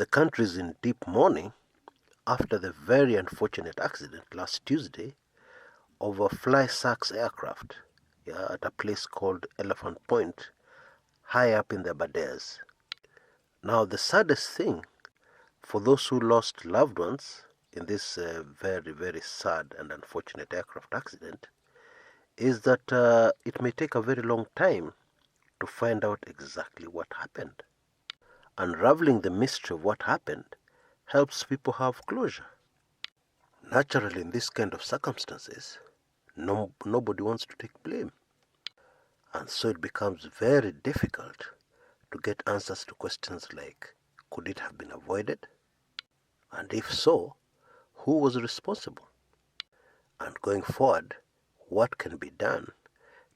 The country is in deep mourning after the very unfortunate accident last Tuesday of a fly-sax aircraft at a place called Elephant Point, high up in the Aberdares. Now, the saddest thing for those who lost loved ones in this very, very sad and unfortunate aircraft accident is that it may take a very long time to find out exactly what happened. Unraveling the mystery of what happened helps people have closure. Naturally, in this kind of circumstances, nobody wants to take blame. And so it becomes very difficult to get answers to questions like, could it have been avoided? And if so, who was responsible? And going forward, what can be done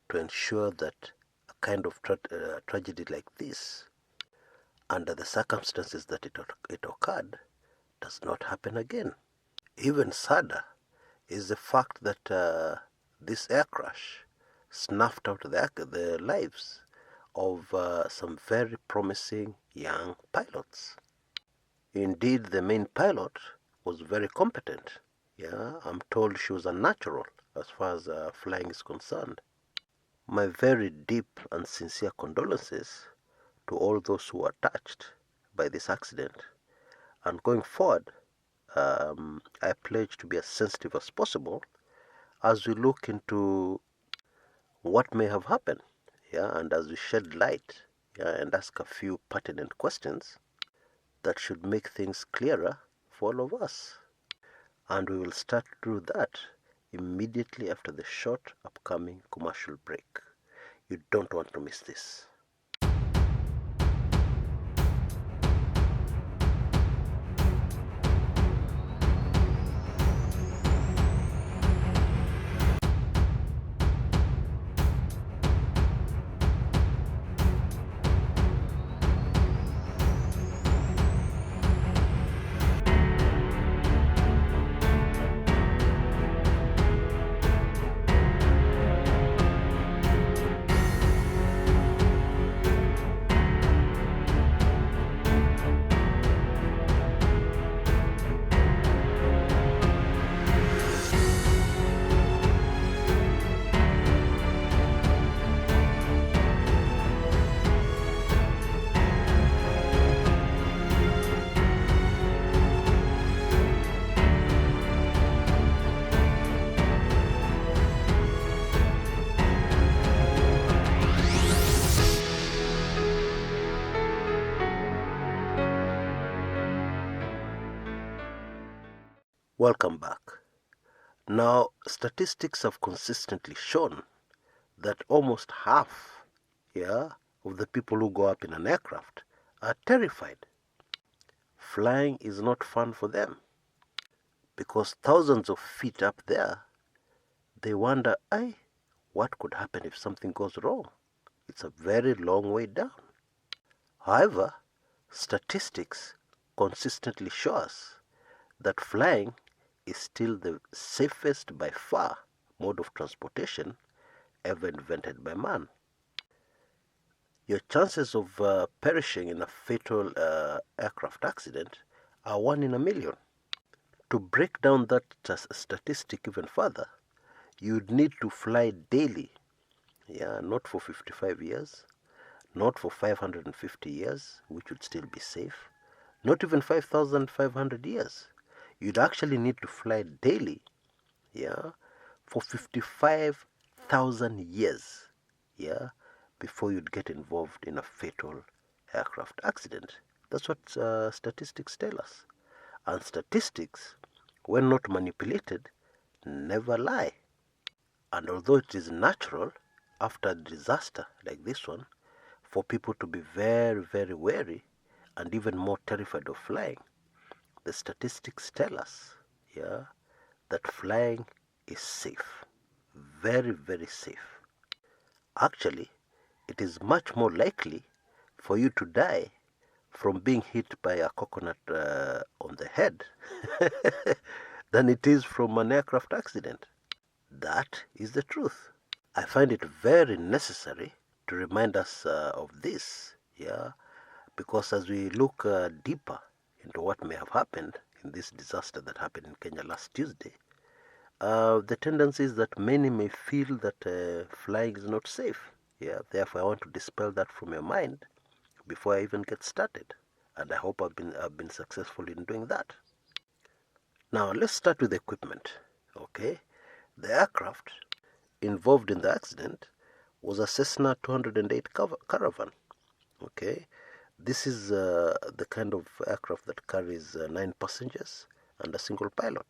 to ensure that a kind of tragedy like this, under the circumstances that it occurred, does not happen again? Even sadder is the fact that this air crash snuffed out the lives of some very promising young pilots. Indeed, the main pilot was very competent. I'm told she was a natural as far as flying is concerned. My very deep and sincere condolences to all those who were touched by this accident. And going forward, I pledge to be as sensitive as possible as we look into what may have happened, and as we shed light, and ask a few pertinent questions that should make things clearer for all of us. And we will start to do that immediately after the short upcoming commercial break. You don't want to miss this. Welcome back. Now, statistics have consistently shown that almost half of the people who go up in an aircraft are terrified. Flying is not fun for them because thousands of feet up there, they wonder, what could happen if something goes wrong? It's a very long way down. However, statistics consistently show us that flying is still the safest by far mode of transportation ever invented by man. Your chances of perishing in a fatal aircraft accident are 1 in a million. To break down that statistic even further, you'd need to fly daily, not for 55 years, not for 550 years, which would still be safe, not even 5,500 years. You'd actually need to fly daily, for 55,000 years, before you'd get involved in a fatal aircraft accident. That's what statistics tell us. And statistics, when not manipulated, never lie. And although it is natural, after a disaster like this one, for people to be very, very wary and even more terrified of flying, the statistics tell us, that flying is safe. Very, very safe. Actually, it is much more likely for you to die from being hit by a coconut on the head than it is from an aircraft accident. That is the truth. I find it very necessary to remind us of this, because as we look deeper into what may have happened in this disaster that happened in Kenya last Tuesday, the tendency is that many may feel that flying is not safe. Yeah, therefore I want to dispel that from your mind before I even get started. And I hope I've been successful in doing that. Now let's start with the equipment. Okay, the aircraft involved in the accident was a Cessna 208 Caravan. Okay, this is the kind of aircraft that carries 9 passengers and a single pilot.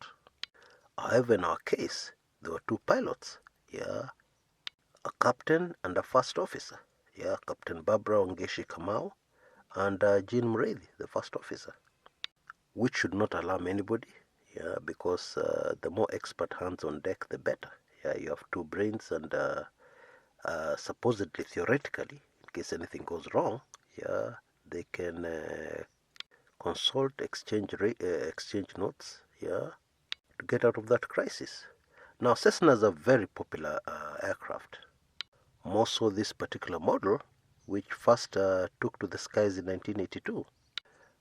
However, in our case, there were 2 pilots. Yeah, a captain and a first officer. Yeah, Captain Barbara Wangeci Kamau and Jean Muredi, the first officer, which should not alarm anybody. Yeah, because the more expert hands on deck, the better. Yeah, you have 2 brains, and supposedly, theoretically, in case anything goes wrong, yeah, they can consult, exchange notes, yeah, to get out of that crisis. Now, Cessnas are very popular aircraft. More so this particular model, which first took to the skies in 1982.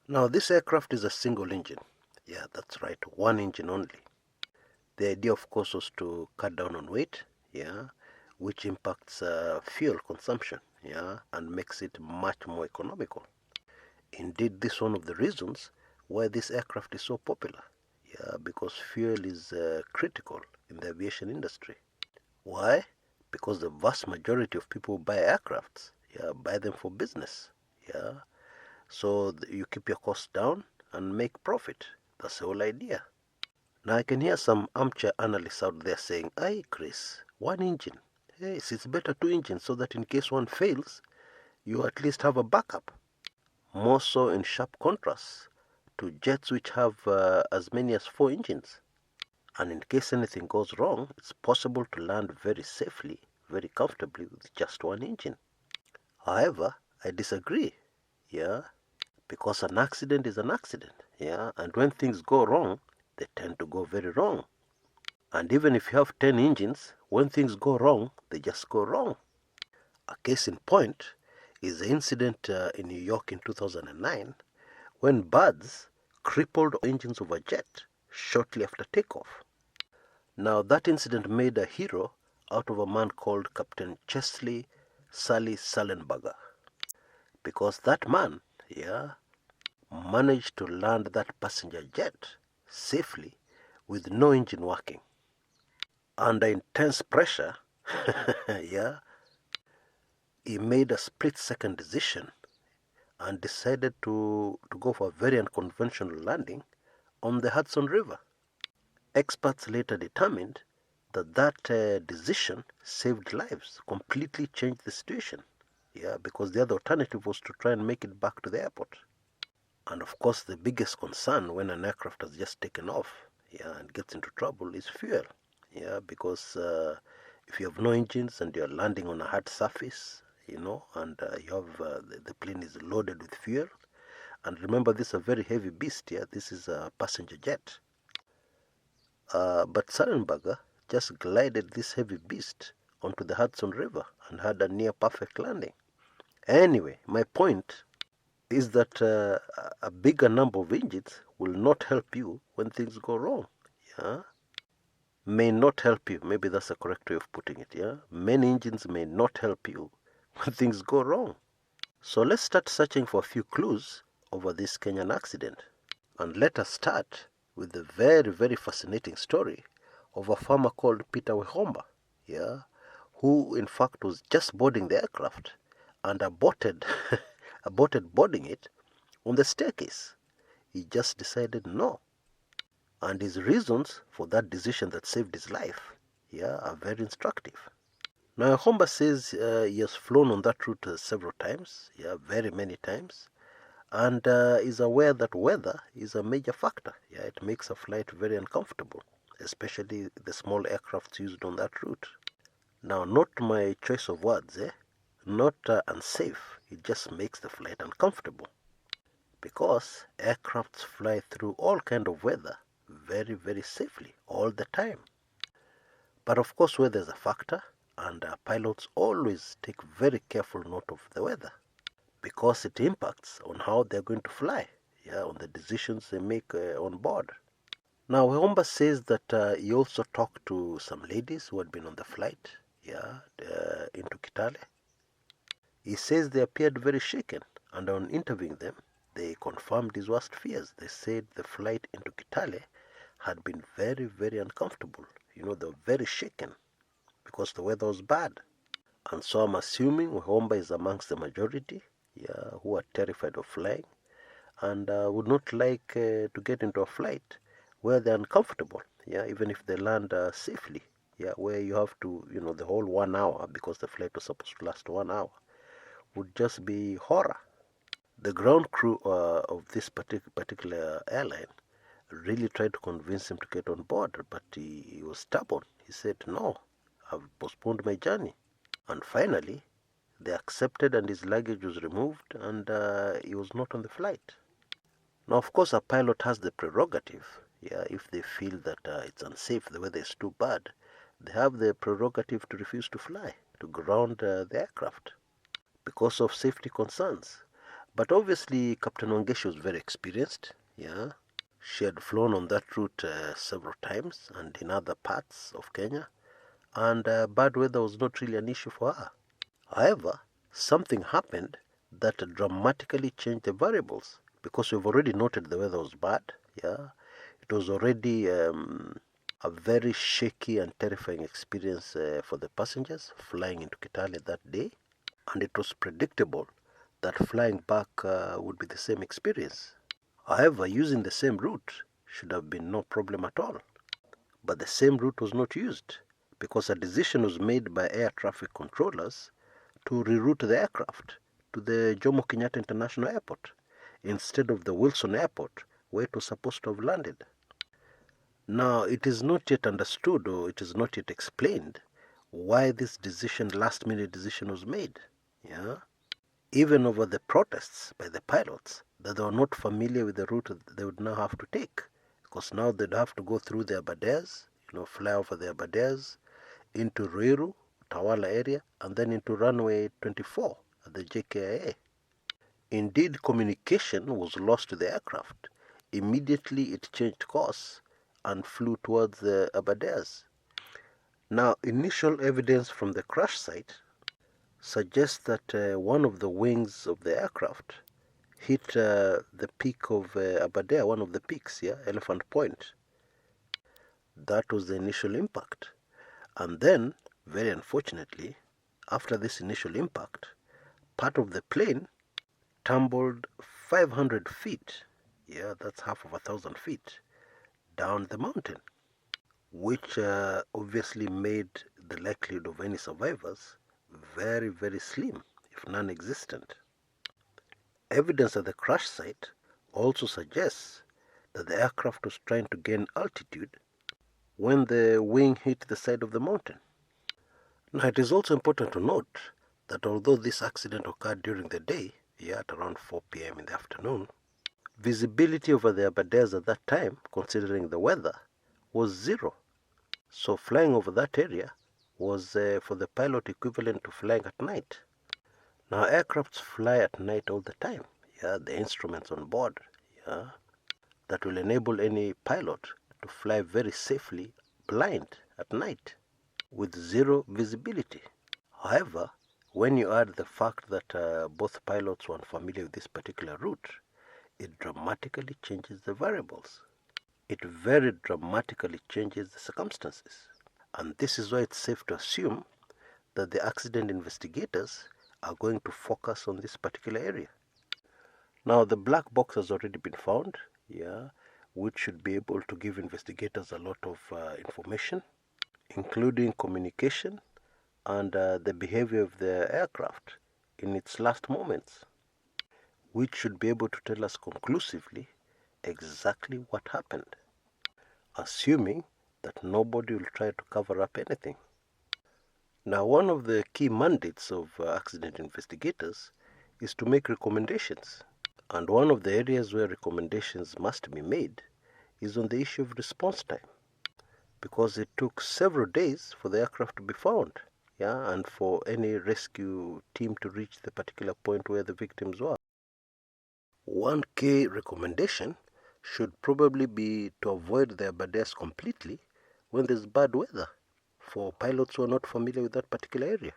Now, this aircraft is a single engine. Yeah, that's right, 1 engine only. The idea, of course, was to cut down on weight, yeah, which impacts fuel consumption, yeah, and makes it much more economical. Indeed, this is one of the reasons why this aircraft is so popular, yeah, because fuel is critical in the aviation industry. Why? Because the vast majority of people who buy aircrafts, yeah, buy them for business, yeah. So you keep your costs down and make profit. That's the whole idea. Now I can hear some armchair analysts out there saying, "Aye, Chris, 1 engine. Hey, it's better 2 engines so that in case one fails, you at least have a backup." More so in sharp contrast to jets which have as many as 4 engines. And in case anything goes wrong, it's possible to land very safely, very comfortably with just 1 engine. However, I disagree, yeah, because an accident is an accident, yeah, and when things go wrong, they tend to go very wrong. And even if you have 10 engines, when things go wrong, they just go wrong. A case in point is the incident in New York in 2009 when birds crippled engines of a jet shortly after takeoff. Now that incident made a hero out of a man called Captain Chesley Sully Sullenberger, because that man, yeah, managed to land that passenger jet safely with no engine working. Under intense pressure, yeah, he made a split-second decision and decided to go for a very unconventional landing on the Hudson River. Experts later determined that decision saved lives, completely changed the situation. Yeah, because the other alternative was to try and make it back to the airport. And of course, the biggest concern when an aircraft has just taken off, yeah, and gets into trouble is fuel. Yeah, because if you have no engines and you're landing on a hard surface, you know, and you have the plane is loaded with fuel, and remember, this is a very heavy beast. Yeah, this is a passenger jet. But Sullenberger just glided this heavy beast onto the Hudson River and had a near perfect landing. Anyway, my point is that a bigger number of engines will not help you when things go wrong. Yeah, may not help you. Maybe that's the correct way of putting it. Yeah, many engines may not help you when things go wrong. So let's start searching for a few clues over this Kenyan accident, and let us start with the very, very fascinating story of a farmer called Peter Wehomba, yeah, who in fact was just boarding the aircraft and aborted boarding it on the staircase. He just decided no. And his reasons for that decision that saved his life, yeah, are very instructive. Now, Wehomba says he has flown on that route several times, yeah, very many times, and is aware that weather is a major factor. Yeah, it makes a flight very uncomfortable, especially the small aircrafts used on that route. Now, not my choice of words, not unsafe. It just makes the flight uncomfortable, because aircrafts fly through all kind of weather very, very safely all the time. But of course, weather is a factor, and pilots always take very careful note of the weather, because it impacts on how they're going to fly. on the decisions they make on board. Now, Wangeci says that he also talked to some ladies who had been on the flight, into Kitale. He says they appeared very shaken, and on interviewing them, they confirmed his worst fears. They said the flight into Kitale had been very, very uncomfortable. They were very shaken because the weather was bad. And so I'm assuming Wangeci is amongst the majority, who are terrified of flying and would not like to get into a flight where they're uncomfortable, even if they land safely, where you have to, the whole 1 hour, because the flight was supposed to last 1 hour, would just be horror. The ground crew of this particular airline really tried to convince him to get on board, but he was stubborn. He said, no, I've postponed my journey. And finally, they accepted and his luggage was removed and he was not on the flight. Now, of course, a pilot has the prerogative, if they feel that it's unsafe, the weather is too bad, they have the prerogative to refuse to fly, to ground the aircraft because of safety concerns. But obviously, Captain Wangeci was very experienced, She had flown on that route several times and in other parts of Kenya, and bad weather was not really an issue for her. However, something happened that dramatically changed the variables, because we've already noted the weather was bad. It was already a very shaky and terrifying experience for the passengers flying into Kitale that day, and it was predictable that flying back would be the same experience. However, using the same route should have been no problem at all. But the same route was not used because a decision was made by air traffic controllers to reroute the aircraft to the Jomo Kenyatta International Airport instead of the Wilson Airport, where it was supposed to have landed. Now, it is not yet understood, or it is not yet explained, why this last-minute decision was made. Even over the protests by the pilots that they were not familiar with the route they would now have to take, because now they'd have to go through the Aberdares, fly over the Aberdares into Ruiru, Tawala area, and then into runway 24 at the JKIA. Indeed, communication was lost to the aircraft. Immediately it changed course and flew towards the Aberdares. Now, initial evidence from the crash site suggests that one of the wings of the aircraft hit the peak of Aberdare, one of the peaks, Elephant Point. That was the initial impact. And then, very unfortunately, after this initial impact, part of the plane tumbled 500 feet, that's half of 1,000 feet, down the mountain, which obviously made the likelihood of any survivors very, very slim, if non-existent. Evidence at the crash site also suggests that the aircraft was trying to gain altitude when the wing hit the side of the mountain. Now, it is also important to note that although this accident occurred during the day, at around 4 p.m. in the afternoon, visibility over the Aberdares at that time, considering the weather, was zero. So flying over that area was for the pilot equivalent to flying at night. Now, aircrafts fly at night all the time. The instruments on board, that will enable any pilot to fly very safely blind at night with zero visibility. However, when you add the fact that both pilots were unfamiliar with this particular route, it dramatically changes the variables. It very dramatically changes the circumstances. And this is why it's safe to assume that the accident investigators are going to focus on this particular area. Now, the black box has already been found, which should be able to give investigators a lot of information, including communication and the behavior of the aircraft in its last moments, which should be able to tell us conclusively exactly what happened, assuming that nobody will try to cover up anything. Now, one of the key mandates of accident investigators is to make recommendations. And one of the areas where recommendations must be made is on the issue of response time, because it took several days for the aircraft to be found, and for any rescue team to reach the particular point where the victims were. One key recommendation should probably be to avoid the Aberdares completely when there's bad weather for pilots who are not familiar with that particular area.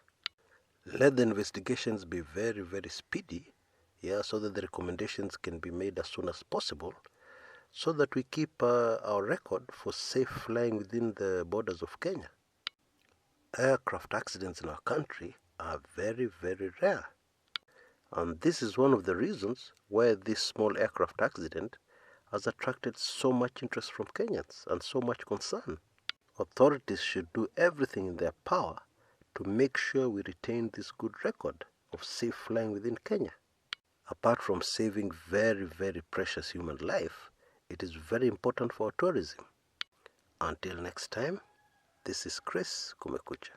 Let the investigations be very, very speedy, so that the recommendations can be made as soon as possible, so that we keep our record for safe flying within the borders of Kenya. Aircraft accidents in our country are very, very rare. And this is one of the reasons why this small aircraft accident has attracted so much interest from Kenyans and so much concern. Authorities should do everything in their power to make sure we retain this good record of safe flying within Kenya. Apart from saving very, very precious human life, it is very important for our tourism. Until next time, this is Kshs, Kumekucha.